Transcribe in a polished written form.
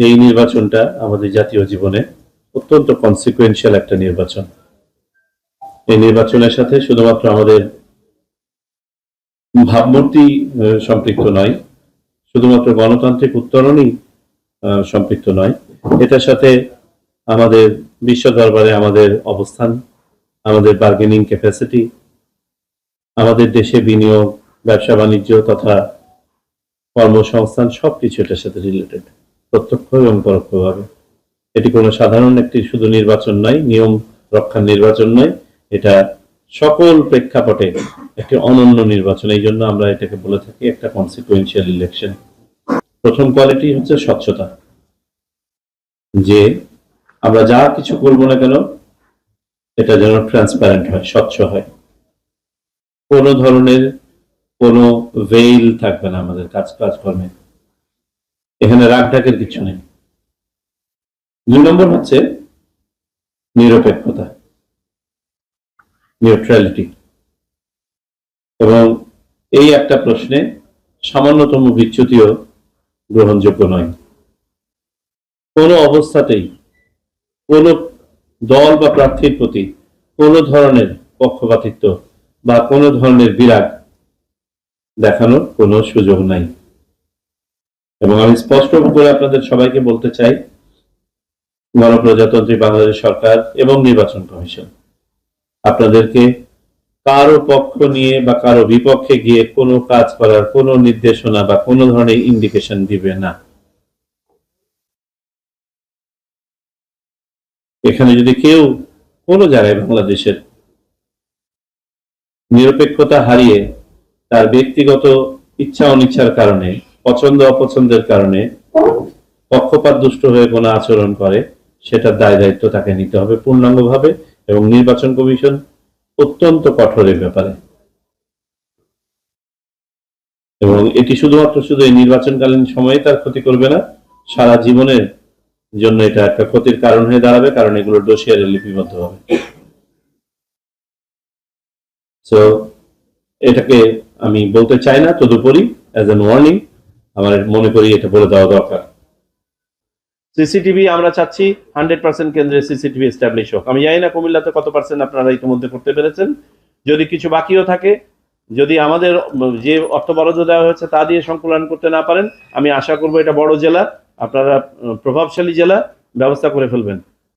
এই নির্বাচনটা আমাদের জাতীয় জীবনে অত্যন্ত কনসিকুয়েন্সিয়াল একটা নির্বাচন। এই নির্বাচনের সাথে শুধুমাত্র আমাদের ভাবমূর্তি সম্পৃক্ত নয়, শুধুমাত্র গণতান্ত্রিক উত্তরণই সম্পৃক্ত নয়, এটার সাথে আমাদের বিশ্ব দরবারে আমাদের অবস্থান, আমাদের বার্গেনিং ক্যাপাসিটি, আমাদের দেশে বিনিয়োগ, ব্যবসা বাণিজ্য তথা কর্মসংস্থান সবকিছু এটার সাথে রিলেটেড, প্রত্যক্ষ এবং পরোক্ষভাবে। এটি কোনো সাধারণ একটি শুধু নির্বাচন নয়, নিয়ম রক্ষার নির্বাচন নয়, এটা সকল প্রেক্ষাপটে একটি অনন্য নির্বাচন। এই জন্য আমরা এটাকে বলে থাকি একটা কনসিকুয়েন্সিয়াল ইলেকশন। প্রথম কোয়ালিটি হচ্ছে স্বচ্ছতা, যে আমরা যা কিছু করবো না কেন এটা যেন ট্রান্সপারেন্ট হয়, স্বচ্ছ হয়, কোনো ধরনের কোনো ভেইল থাকবে না আমাদের কাজকর্মে, এখানে রাগ ঢাকের কিছু নেই। 2 নম্বর হচ্ছে নিরপেক্ষতা, নিউট্রালিটি, এবং এই একটা প্রশ্নে সামান্যতম বিচ্যুতিও গ্রহণযোগ্য নয়। কোনো অবস্থাতেই কোনো দল বা প্রার্থীর প্রতি কোনো ধরনের পক্ষপাতিত্ব বা কোনো ধরনের বিরাগ দেখানোর কোনো সুযোগ নাই। এবং আমি স্পষ্ট করে আপনাদের সবাইকে বলতে চাই, গণপ্রজাতন্ত্রী বাংলাদেশ সরকার এবং নির্বাচন কমিশন আপনাদেরকে কারো পক্ষ নিয়ে বা কারো বিপক্ষে গিয়ে কোনো কাজ করার কোনো নির্দেশনা বা কোনো ধরনের ইন্ডিকেশন দিবে না। এখানে যদি কেউ কোনো জায়গায় বাংলাদেশের নিরপেক্ষতা হারিয়ে তার ব্যক্তিগত ইচ্ছা অনিচ্ছার কারণে, পছন্দ অপছন্দের কারণে পক্ষপাত দুষ্ট হয়ে কোনো আচরণ করে, সেটার দায় দায়িত্ব তাকে নিতে হবে পূর্ণাঙ্গভাবে, এবং নির্বাচন কমিশন অত্যন্ত কঠোর এর ব্যাপারে। এবং এটি শুধুমাত্র শুধু এই নির্বাচনকালীন সময়ে তার ক্ষতি করবে না, সারা জীবনের জন্য এটা একটা ক্ষতির কারণ হয়ে দাঁড়াবে, কারণ এগুলোর ডোসিয়ারে লিপিবদ্ধ হবে। সো এটাকে আমি বলতে চাই না, তদুপরি অ্যাজ এন ওয়ার্নিং আমার মনে করি এটা বলে দেওয়া দরকার। সিসিটিভি আমরা চাচ্ছি 100% কেন্দ্রে সিসিটিভি এস্টাবলিশ হোক। আমি জানি না কুমিল্লাতে কত পার্সেন্ট আপনারা ইতিমধ্যে করতে পেরেছেন। যদি কিছু বাকিও থাকে, যদি আমাদের যে অর্থ বরাদ্দ দেওয়া হয়েছে তা দিয়ে সংকুলন করতে না পারেন, আমি আশা করবো এটা বড় জেলা, আপনারা প্রভাবশালী জেলা, ব্যবস্থা করে ফেলবেন।